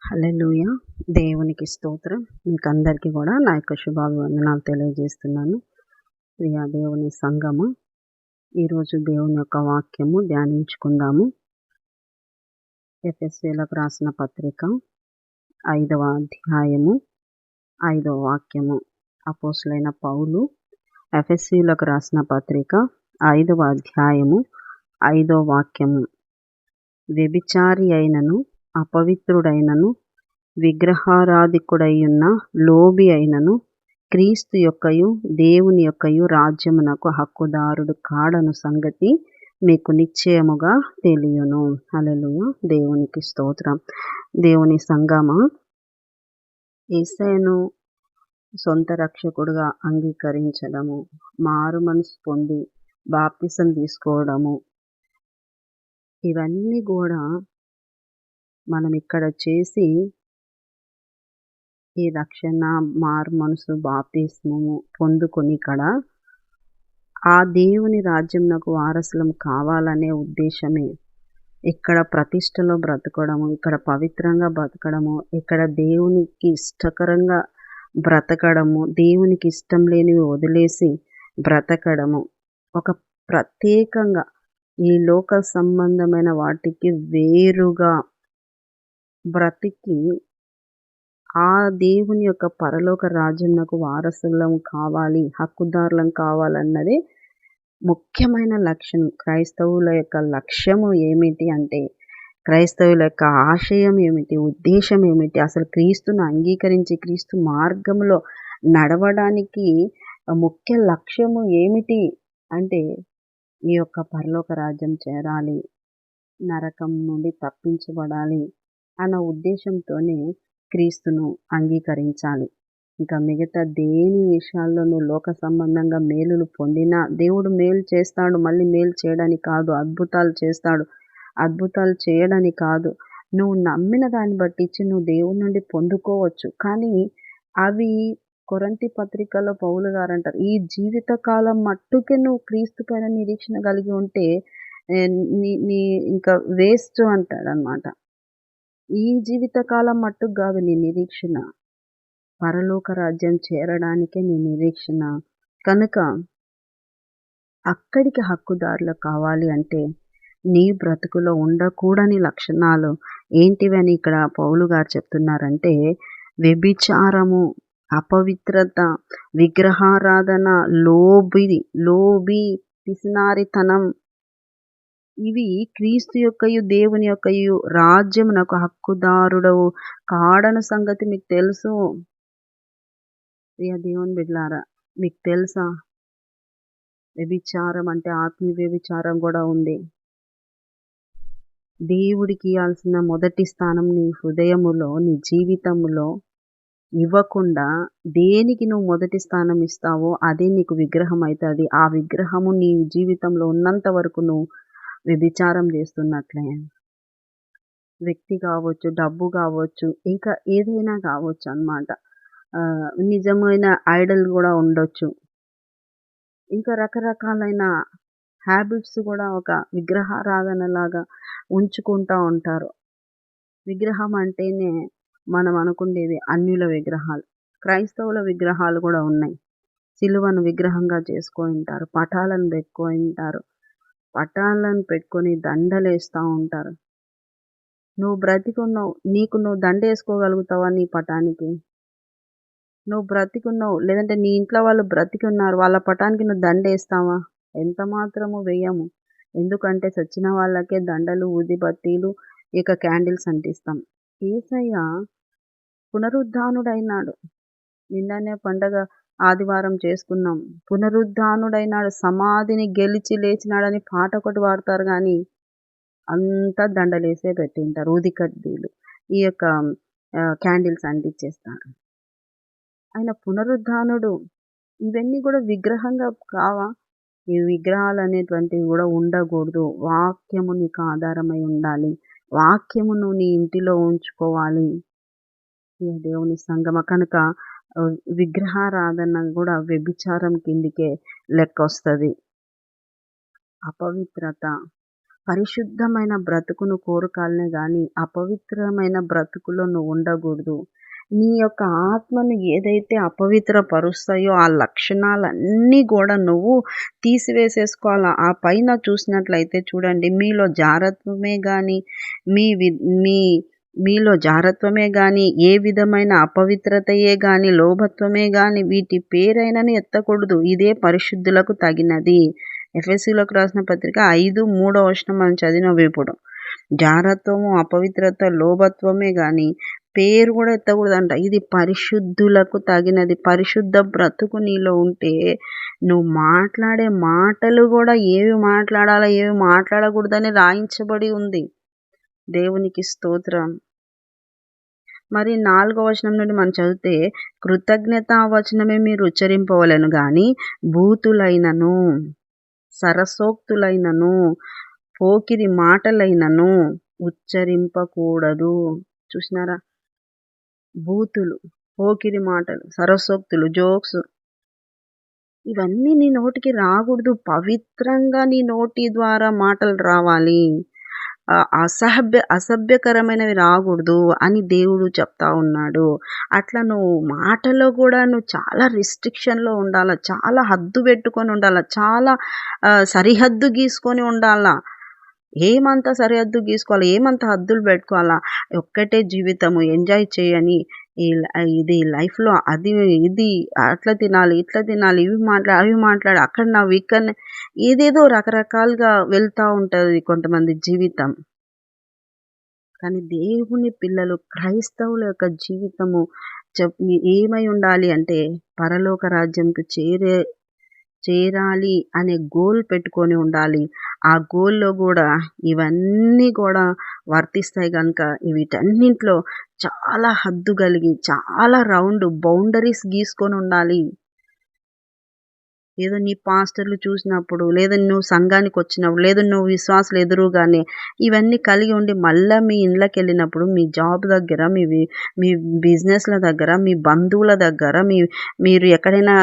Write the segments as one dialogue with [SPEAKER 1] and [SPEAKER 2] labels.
[SPEAKER 1] హల్లెలూయా! దేవునికి స్తోత్రం. మీకందరికీ కూడా నా యొక్క శుభాభివందనాలు తెలియజేస్తున్నాను. ప్రియ దేవుని సంగమా, ఈరోజు దేవుని యొక్క వాక్యము ధ్యానించుకుందాము. ఎఫెసీయులకు రాసిన పత్రిక 5వ అధ్యాయము 5వ వాక్యము. అపోస్తలుడైన పౌలు ఎఫెసీయులకు రాసిన పత్రిక 5వ అధ్యాయము 5వ వాక్యము. వ్యభిచారి అయినను అపవిత్రుడైనను విగ్రహారాధికుడైయున్న లోబి అయినను క్రీస్తు యొక్కయు దేవుని యొక్కయు రాజ్యమునకు హక్కుదారుడు కాడను సంగతి మీకు నిశ్చయముగా తెలియను. హల్లెలూయా! దేవునికి స్తోత్రం. దేవుని సంగమా, యేసయ్యను సొంత రక్షకుడుగా అంగీకరించడము, మారు మనసు పొంది బాప్తిసం తీసుకోవడము, ఇవన్నీ కూడా మనం ఇక్కడ చేసి ఈ రక్షణ, మారు మనసు, బాప్తిస్మము పొందుకొని ఆ దేవుని రాజ్యంనకు వారసులం కావాలనే ఉద్దేశమే. ఇక్కడ ప్రతిష్టలో బ్రతకడము, ఇక్కడ పవిత్రంగా బ్రతకడము, ఇక్కడ దేవునికి ఇష్టకరంగా బ్రతకడము, దేవునికి ఇష్టం లేనివి వదిలేసి బ్రతకడము, ఒక ప్రత్యేకంగా ఈ లోక సంబంధమైన వాటికి వేరుగా బ్రతికి ఆ దేవుని యొక్క పరలోక రాజ్యంనకు వారసులం కావాలి, హక్కుదారులం కావాలన్నదే ముఖ్యమైన లక్ష్యం. క్రైస్తవుల యొక్క లక్ష్యము ఏమిటి అంటే, క్రైస్తవుల యొక్క ఆశయం ఏమిటి, ఉద్దేశం ఏమిటి, అసలు క్రీస్తును అంగీకరించి క్రీస్తు మార్గంలో నడవడానికి ముఖ్య లక్ష్యము ఏమిటి అంటే, ఈ యొక్క పరలోక రాజ్యం చేరాలి, నరకం నుండి తప్పించబడాలి అన్న ఉద్దేశంతోనే క్రీస్తును అంగీకరించాలి. ఇంకా మిగతా దేని విషయాల్లో నువ్వు లోక సంబంధంగా మేలులు పొందినా, దేవుడు మేలు చేస్తాడు, మళ్ళీ మేలు చేయడానికి కాదు, అద్భుతాలు చేస్తాడు, అద్భుతాలు చేయడానికి కాదు, నువ్వు నమ్మిన దాన్ని బట్టించి నువ్వు దేవుని నుండి పొందుకోవచ్చు. కానీ అవి కొరింథీ పత్రికలో పౌలు గారు అంటారు, ఈ జీవితకాలం మట్టుకే నువ్వు క్రీస్తు పైన నిరీక్షణ కలిగి ఉంటే నీ నీ ఇంకా వేస్ట్ అంటాడనమాట. ఈ జీవితకాలం మట్టుకు కాదు నీ నిరీక్షణ, పరలోక రాజ్యం చేరడానికే నీ నిరీక్షణ. కనుక అక్కడికి హక్కుదారులు కావాలి అంటే నీ బ్రతుకులో ఉండకూడని లక్షణాలు ఏంటివని ఇక్కడ పౌలు గారు చెప్తున్నారంటే, వ్యభిచారము, అపవిత్రత, విగ్రహారాధన, లోబి, పిసినారితనం, ఇవి క్రీస్తు యొక్కయు దేవుని యొక్కయు రాజ్యమునకు హక్కుదారుడవు కాడను సంగతి మీకు తెలుసు. ప్రియ దేవుని బిడ్డలారా, మీకు తెలుసా? వ్యభిచారం అంటే ఆత్మీయ వ్యభిచారం కూడా ఉంది. దేవుడికి ఇవ్వాల్సిన మొదటి స్థానం నీ హృదయములో, నీ జీవితములో ఇవ్వకుండా దేనికి నువ్వు మొదటి స్థానం ఇస్తావో అదే నీకు విగ్రహం అవుతుంది. ఆ విగ్రహము నీ జీవితంలో ఉన్నంత వరకు నువ్వు వ్యభిచారం చేస్తున్నట్లే. వ్యక్తి కావచ్చు, డబ్బు కావచ్చు, ఇంకా ఏదైనా కావచ్చు అన్నమాట. నిజమైన ఐడల్ కూడా ఉండొచ్చు. ఇంకా రకరకాలైన హ్యాబిట్స్ కూడా ఒక విగ్రహారాధనలాగా ఉంచుకుంటూ ఉంటారు. విగ్రహం అంటేనే మనం అనుకునేది అన్యుల విగ్రహాలు. క్రైస్తవుల విగ్రహాలు కూడా ఉన్నాయి. సిలువను విగ్రహంగా చేసుకుంటారు, పటాలను పెట్టుకుంటారు, పటాలను పెట్టుకొని దండలేస్తూ ఉంటారు. నువ్వు బ్రతికున్నావు, నీకు నువ్వు దండ వేసుకోగలుగుతావా? నీ పటానికి నువ్వు బ్రతికున్నావు, లేదంటే నీ ఇంట్లో వాళ్ళు బ్రతికి ఉన్నారు, వాళ్ళ పటానికి నువ్వు దండ వేస్తావా? ఎంత మాత్రము వేయము. ఎందుకంటే చచ్చిన వాళ్ళకే దండలు, ఊదిబత్తీలు, ఇక క్యాండిల్స్ అంటిస్తాం. యేసయ్య పునరుద్ధానుడైనాడు. నిన్ననే పండగ ఆదివారం చేసుకున్నాం. పునరుద్ధానుడైనాడు, సమాధిని గెలిచి లేచినాడని పాట ఒకటి పాడతారు, కానీ అంతా దండలేసే పెట్టింటారు. ఊదికడ్డీలు, ఈ యొక్క క్యాండిల్స్ అంటించేస్తారు. ఆయన పునరుద్ధానుడు. ఇవన్నీ కూడా విగ్రహంగా కావా? ఈ విగ్రహాలు అనేటువంటివి కూడా ఉండకూడదు. వాక్యము నీకు ఆధారమై ఉండాలి. వాక్యమును నీ ఇంటిలో ఉంచుకోవాలి. దేవుని సంగమ, కనుక విగ్రహారాధన కూడా వ్యభిచారం కిందికే లెక్క వస్తుంది. అపవిత్రత, పరిశుద్ధమైన బ్రతుకును కోరుకాలనే గాని అపవిత్రమైన బ్రతుకులో నువ్వు ఉండకూడదు. నీ యొక్క ఆత్మను ఏదైతే అపవిత్రపరుస్తాయో ఆ లక్షణాలన్నీ గూడా నువ్వు తీసివేసేసుకోవాలా. ఆ పైన చూసినట్లయితే చూడండి, మీలో జారత్వమే గాని మీ వి మీ మీలో జారత్వమే గాని, ఏ విధమైన అపవిత్రతయే గాని, లోభత్వమే గాని వీటి పేరైనను ఎత్తకూడదు. ఇదే పరిశుద్ధులకు తగినది. ఎఫెసీయులకు రాసిన పత్రిక 5:3 మనం చదివినాం ఇప్పుడు. జారత్వము, అపవిత్రత, లోభత్వమే గాని పేరు కూడా ఎత్తకూడదంట. ఇది పరిశుద్ధులకు తగినది. పరిశుద్ధ బ్రతుకు నీలో ఉంటే నువ్వు మాట్లాడే మాటలు కూడా ఏవి మాట్లాడాలా, ఏవి మాట్లాడకూడదని రాయించబడి ఉంది. దేవునికి స్తోత్రం. మరి 4వ వచనం నుండి మనం చదివితే, కృతజ్ఞతా వచనమే మీరు ఉచ్చరింపవలెను గాని బూతులైనను, సరసోక్తులైనను, పోకిరి మాటలైనను ఉచ్చరింపకూడదు. చూసినారా? బూతులు, పోకిరి మాటలు, సరసోక్తులు, జోక్స్ ఇవన్నీ నీ నోటికి రాకూడదు. పవిత్రంగా నీ నోటి ద్వారా మాటలు రావాలి. అసభ్యకరమైనవి రాకూడదు అని దేవుడు చెప్తా ఉన్నాడు. అట్లా నువ్వు మాటలో కూడా నువ్వు చాలా రిస్ట్రిక్షన్‌లో ఉండాలా. చాలా హద్దు పెట్టుకొని ఉండాలా. చాలా సరిహద్దు గీసుకొని ఉండాలా. ఏమంత సరిహద్దు గీసుకోవాలా, ఏమంత హద్దులు పెట్టుకోవాలా. ఒక్కటే జీవితము, ఎంజాయ్ చేయని ఇది లైఫ్‌లో అది ఇది అట్లా తినాలి, ఇట్లా తినాలి, అవి మాట్లాడి అక్కడ నవ్వు ఇక్కడ ఏదేదో రకరకాలుగా వెళ్తా ఉంటది కొంతమంది జీవితం. కానీ దేవుని పిల్లలు, క్రైస్తవుల యొక్క జీవితము ఏమై ఉండాలి అంటే పరలోక రాజ్యంకు చేరాలి అనే గోల్ పెట్టుకొని ఉండాలి. ఆ గోల్‌లో కూడా ఇవన్నీ కూడా వర్తిస్తాయి గనుక వీటన్నింటిలో చాలా హద్దు కలిగి, చాలా బౌండరీస్ గీసుకొని ఉండాలి. ఏదో నీ పాస్టర్లు చూసినప్పుడు, లేదా నువ్వు సంఘానికి వచ్చినప్పుడు, లేదా నువ్వు విశ్వాసులు ఎదురుగానే ఇవన్నీ కలిగి ఉండి మళ్ళా మీ ఇండ్లకెళ్ళినప్పుడు, మీ జాబ్ దగ్గర, మీ బిజినెస్‌ల దగ్గర, మీ బంధువుల దగ్గర, మీరు ఎక్కడైనా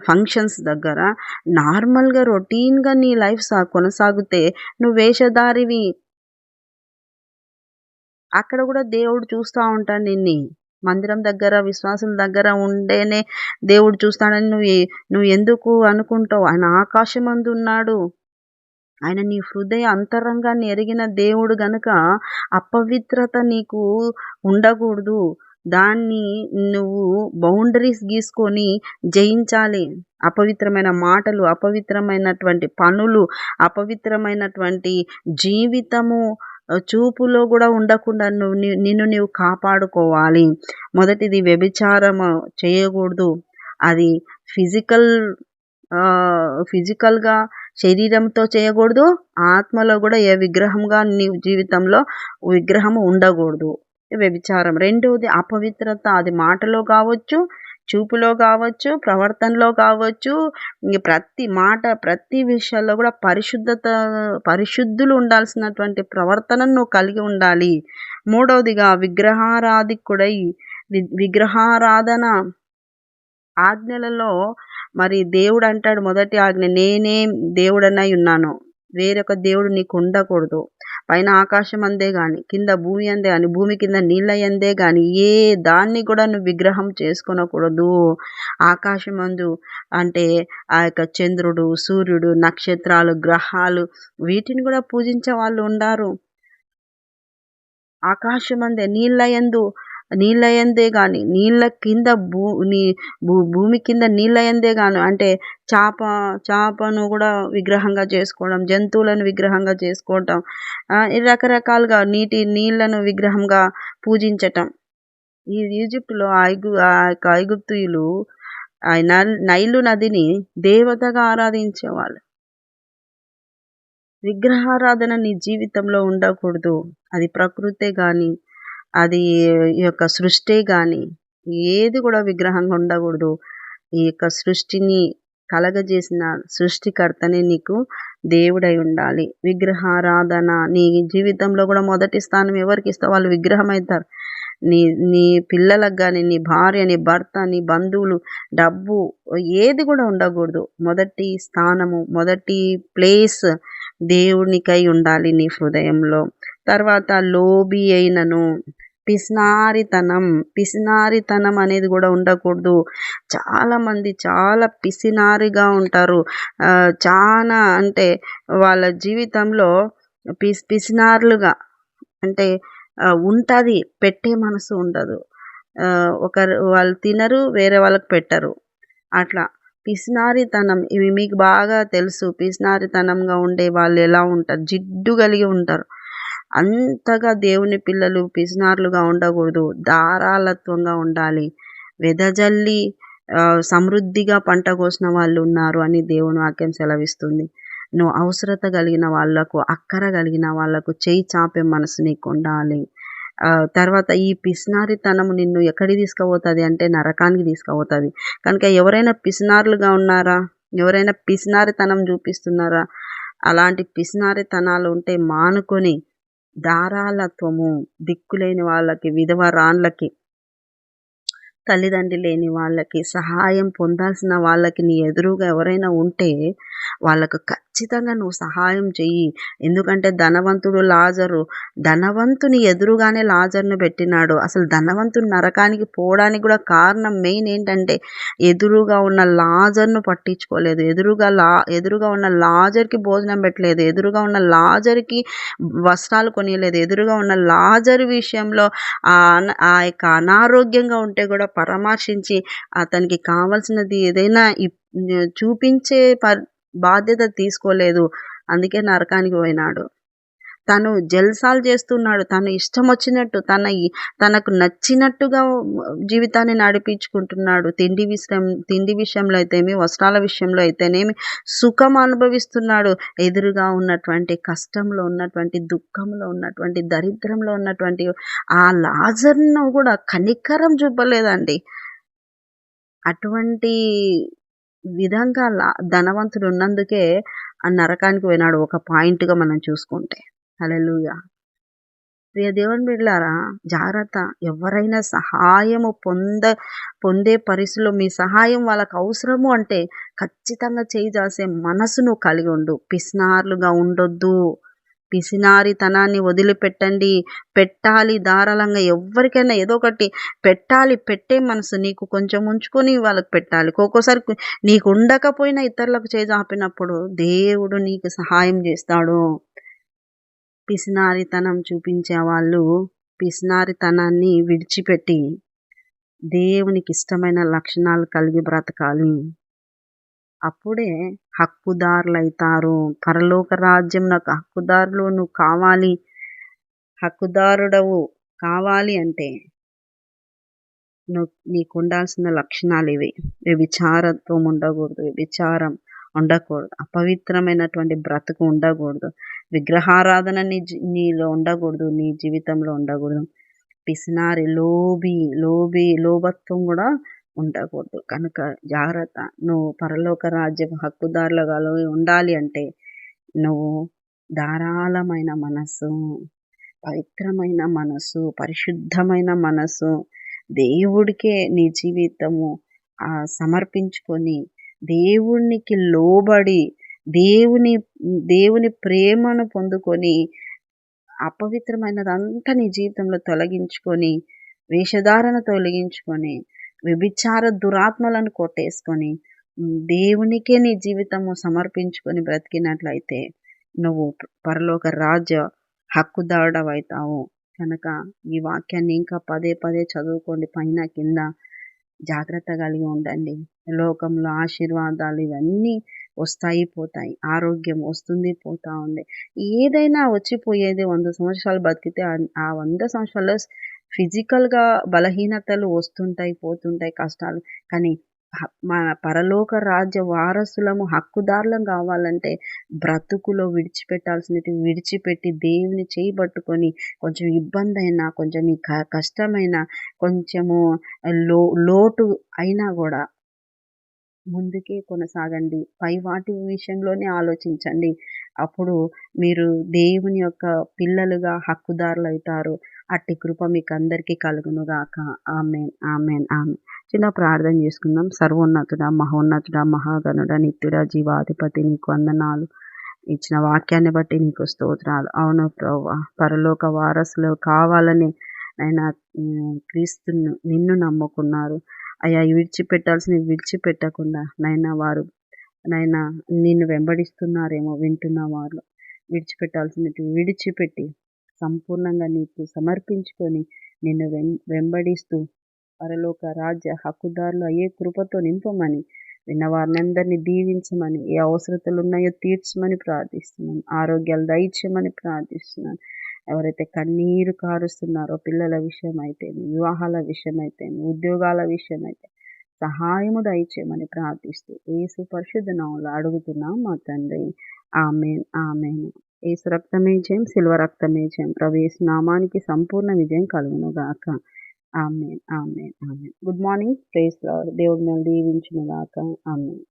[SPEAKER 1] ఫంక్షన్స్ దగ్గర నార్మల్‌గా రొటీన్‌గా నీ లైఫ్ కొనసాగితే నువ్వు వేషధారివి. అక్కడ కూడా దేవుడు చూస్తా ఉంటాడు నిన్ని. మందిరం దగ్గర, విశ్వాసుల దగ్గర ఉంటేనే దేవుడు చూస్తాడని నువ్వు ఎందుకు అనుకుంటావు? ఆయన ఆకాశమందున్నాడు. ఆయన నీ హృదయ అంతరంగాన్ని ఎరిగిన దేవుడు గనుక అపవిత్రత నీకు ఉండకూడదు. దాన్ని నువ్వు బౌండరీస్ గీసుకొని జయించాలి. అపవిత్రమైన మాటలు, అపవిత్రమైనటువంటి పనులు, అపవిత్రమైనటువంటి జీవితము చూపులో కూడా ఉండకుండా నిన్ను నీవు కాపాడుకోవాలి. మొదటిది వ్యభిచారము చేయకూడదు. అది ఫిజికల్‌గా శరీరంతో చేయకూడదు. ఆత్మలో కూడా ఏ విగ్రహంగా నీ జీవితంలో విగ్రహము ఉండకూడదు. వ్యభిచారం. రెండవది అపవిత్రత. అది మాటలో కావచ్చు, చూపులో కావచ్చు, ప్రవర్తనలో కావచ్చు, ప్రతి మాట, ప్రతి విషయాల్లో కూడా పరిశుద్ధులు ఉండాల్సినటువంటి ప్రవర్తనను నువ్వు కలిగి ఉండాలి. మూడవదిగా విగ్రహారాధన ఆజ్ఞలలో మరి దేవుడు అంటాడు, మొదటి ఆజ్ఞ, నేనే దేవుడనై ఉన్నాను, వేరొక దేవుడు నీకు ఉండకూడదు. పైన ఆకాశం అందే గాని, కింద భూమి అందే గాని, భూమి కింద నీళ్ళ యందే గాని ఏ దాన్ని కూడా నువ్వు విగ్రహం చేసుకొనకూడదు. ఆకాశమందు అంటే ఆ యొక్క చంద్రుడు, సూర్యుడు, నక్షత్రాలు, గ్రహాలు వీటిని కూడా పూజించే వాళ్ళు ఉండారు. ఆకాశమందే, నీళ్ళ యందే గాని, నీళ్ళ కింద భూమి కింద నీళ్ళ యందే గాను అంటే చాపను కూడా విగ్రహంగా చేసుకోవడం, జంతువులను విగ్రహంగా చేసుకోవటం, రకరకాలుగా నీళ్లను విగ్రహంగా పూజించటం. ఈ ఈజిప్టులో ఐగుప్తీయులు నైలు నదిని దేవతగా ఆరాధించేవాళ్ళు. విగ్రహారాధన నీ జీవితంలో ఉండకూడదు. అది ప్రకృతే గాని, అది ఈ యొక్క సృష్టే గాని ఏది కూడా విగ్రహంగా ఉండకూడదు. ఈ యొక్క సృష్టిని కలగజేసిన సృష్టికర్తనే నీకు దేవుడై ఉండాలి. విగ్రహారాధన నీ జీవితంలో కూడా మొదటి స్థానం ఎవరికి ఇస్తావు? వాళ్ళు విగ్రహం అవుతారు. నీ పిల్లలకు కానీ, నీ భార్య, నీ భర్త, నీ బంధువులు, డబ్బు ఏది కూడా ఉండకూడదు. మొదటి స్థానము, మొదటి ప్లేస్ దేవునికై ఉండాలి నీ హృదయంలో. తర్వాత లోబి అయినను పిసినారితనం అనేది కూడా ఉండకూడదు. చాలామంది చాలా పిసినారిగా ఉంటారు. చాలా అంటే వాళ్ళ జీవితంలో పిసినారులుగా అంటే ఉంటుంది, పెట్టే మనసు ఉండదు. ఒకరు వాళ్ళు తినరు, వేరే వాళ్ళకి పెట్టరు. అట్లా పిసినారితనం ఇవి మీకు బాగా తెలుసు. పిసినారితనంగా ఉండే వాళ్ళు ఎలా ఉంటారు, జిడ్డు కలిగి ఉంటారు. అంతగా దేవుని పిల్లలు పిసినారులుగా ఉండకూడదు, ధారాళత్వంగా ఉండాలి. వెదజల్లి సమృద్ధిగా పంట కోసిన వాళ్ళు ఉన్నారు అని దేవుని వాక్యం సెలవిస్తుంది. నువ్వు అవసరత కలిగిన వాళ్ళకు, అక్కర కలిగిన వాళ్ళకు చేయి చాపే మనసు నీకు ఉండాలి. తర్వాత ఈ పిసినారితనం నిన్ను ఎక్కడికి తీసుకుపోతుంది అంటే నరకానికి తీసుకుపోతుంది. కనుక ఎవరైనా పిసినారులుగా ఉన్నారా, ఎవరైనా పిసినారితనం చూపిస్తున్నారా, అలాంటి పిసినారితనాలు ఉంటే మానుకొని ధారాళత్వము, దిక్కులేని వాళ్ళకి, విధవరాండ్లకి, తల్లిదండ్రి లేని వాళ్ళకి, సహాయం పొందాల్సిన వాళ్ళకి నీ ఎదురుగా ఎవరైనా ఉంటే వాళ్ళకు ఖచ్చితంగా నువ్వు సహాయం చెయ్యి. ఎందుకంటే ధనవంతుని ఎదురుగానే లాజర్ను పెట్టినాడు. అసలు ధనవంతుని నరకానికి పోవడానికి కూడా కారణం మెయిన్ ఏంటంటే ఎదురుగా ఉన్న లాజర్ను పట్టించుకోలేదు. ఎదురుగా ఉన్న లాజర్కి భోజనం పెట్టలేదు, ఎదురుగా ఉన్న లాజర్కి వస్త్రాలు కొనియలేదు, ఎదురుగా ఉన్న లాజర్ విషయంలో ఆ యొక్క అనారోగ్యంగా ఉంటే కూడా పరామర్శించి అతనికి కావాల్సినది ఏదైనా చూపించే బాధ్యత తీసుకోలేదు. అందుకే నరకానికి పోయినాడు. తను జల్సాలు చేస్తున్నాడు, తను ఇష్టం వచ్చినట్టు, తనకు నచ్చినట్టుగా జీవితాన్ని నడిపించుకుంటున్నాడు. తిండి విషయంలో అయితేనేమి, వస్త్రాల విషయంలో అయితేనేమి సుఖం అనుభవిస్తున్నాడు. ఎదురుగా ఉన్నటువంటి కష్టంలో ఉన్నటువంటి, దుఃఖంలో ఉన్నటువంటి, దరిద్రంలో ఉన్నటువంటి ఆ లాజర్ను కూడా కనికరం చూపలేదండి. అటువంటి విధంగా ధనవంతుడు ఉన్నందుకే ఆ నరకానికి పోయినాడు. ఒక పాయింట్గా మనం చూసుకుంటే. హల్లెలూయా. ప్రియ దేవుని బిడ్డలారా, జాగ్రత్త. ఎవరైనా సహాయము పొందే పరిస్థితిలో మీ సహాయం వాళ్ళకు అవసరము అంటే ఖచ్చితంగా చేయి జాసే మనసు నువ్వు కలిగి ఉండు. పిసినారులుగా ఉండొద్దు. పిసినారితనాన్ని వదిలిపెట్టండి. పెట్టాలి ధారాళంగా. ఎవరికైనా ఏదో ఒకటి పెట్టాలి. పెట్టే మనసు నీకు కొంచెం ఉంచుకొని వాళ్ళకి పెట్టాలి. ఒక్కోసారి నీకు ఉండకపోయినా ఇతరులకు చేజాపినప్పుడు దేవుడు నీకు సహాయం చేస్తాడు. పిసినారితనం చూపించే వాళ్ళు పిసినారితనాన్ని విడిచిపెట్టి దేవునికి ఇష్టమైన లక్షణాలు కలిగి బ్రతకాలి. అప్పుడే హక్కుదారులైతారు. పరలోక రాజ్యంలో హక్కుదారులు నువ్వు కావాలి. హక్కుదారుడవు కావాలి అంటే నీకు ఉండాల్సిన లక్షణాలు ఇవి. వ్యభిచారత్వం ఉండకూడదు, వ్యభిచారం ఉండకూడదు, అపవిత్రమైనటువంటి బ్రతుకు ఉండకూడదు, విగ్రహారాధన నీలో ఉండకూడదు, నీ జీవితంలో ఉండకూడదు. పిసినారి, లోభత్వం కూడా ఉండకూడదు. కనుక జాగ్రత్త. నువ్వు పరలోక రాజ్యం హక్కుదారులుగా ఉండాలి అంటే నువ్వు ధారాళమైన మనసు, పవిత్రమైన మనసు, పరిశుద్ధమైన మనసు, దేవుడికే నీ జీవితము సమర్పించుకొని దేవునికి లోబడి దేవుని ప్రేమను పొందుకొని అపవిత్రమైనదంతా నీ జీవితంలో తొలగించుకొని, వేషధారణ తొలగించుకొని, వ్యభిచార దురాత్మలను కొట్టేసుకొని దేవునికే నీ జీవితము సమర్పించుకొని బ్రతికినట్లయితే నువ్వు పరలోక రాజ్య హక్కుదారుడవైతావు. కనుక ఈ వాక్యాన్ని ఇంకా పదే పదే చదువుకోండి, పైన కింద. జాగ్రత్త కలిగి ఉండండి. లోకంలో ఆశీర్వాదాలు ఇవన్నీ వస్తాయి, పోతాయి. ఆరోగ్యం వస్తుంది, పోతా ఉంది. ఏదైనా వచ్చిపోయేది. 100 సంవత్సరాలు బతికితే ఆ 100 సంవత్సరాల్లో ఫిజికల్గా బలహీనతలు వస్తుంటాయి, పోతుంటాయి, కష్టాలు. కానీ మన పరలోక రాజ్య వారసులము, హక్కుదారులం కావాలంటే బ్రతుకులో విడిచిపెట్టాల్సినవి విడిచిపెట్టి దేవుని చేయి పట్టుకొని కొంచెం ఇబ్బంది అయినా, కొంచెం ఈ కష్టమైనా, కొంచెము లోటు అయినా కూడా ముందుకే కొనసాగండి. పై వాటి విషయంలోనే ఆలోచించండి. అప్పుడు మీరు దేవుని యొక్క పిల్లలుగా, హక్కుదారులు అవుతారు. అట్టి కృప మీకు అందరికీ కలుగునుగాక. ఆమేన్, ఆమేన్, ఆమేన్. చిన్న ప్రార్థన చేసుకుందాం. సర్వోన్నతుడా, మహోన్నతుడా, మహాగణుడా, నిత్యుడా, జీవాధిపతి, నీకు వందనాలు. ఇచ్చిన వాక్యాన్ని బట్టి నీకు స్తోత్రాలు. అవును ప్రభువా, పరలోక వారసులు కావాలని ఆయన క్రీస్తును నిన్ను నమ్ముకున్నారు. అయ్యా, విడిచిపెట్టాల్సినవి విడిచిపెట్టకుండా నైనా వారు నైనా నిన్ను వెంబడిస్తున్నారేమో వింటున్న వాళ్ళు. విడిచిపెట్టాల్సినవి విడిచిపెట్టి సంపూర్ణంగా నీకు సమర్పించుకొని నిన్ను వెంబడిస్తూ పరలోక రాజ్య హక్కుదారులు అయ్యే కృపతో నింపమని, విన్న వారినందరినీ దీవించమని, ఏ అవసరతలు ఉన్నాయో తీర్చమని ప్రార్థిస్తున్నాను. ఆరోగ్యాలు దయచేయమని ప్రార్థిస్తున్నాను. ఎవరైతే కన్నీరు కారుస్తున్నారో పిల్లల విషయమైతే, వివాహాల విషయమైతేమి, ఉద్యోగాల విషయమైతే సహాయము దయచేయమని ప్రార్థిస్తూ యేసు పరిశుద్ధ నామములో అడుగుతున్నాం మా తండ్రి. ఆమేన్, ఆమేన్. యేసు రక్తమే జయం, సిలువ రక్తమే జయం. ప్రభు యేసు నామానికి సంపూర్ణ విజయం కలుగును గాక. Amen, amen, amen. Good morning. Praise lord. దేవుడు మిమ్మల్ని దీవించును గాక. ఆమేన్.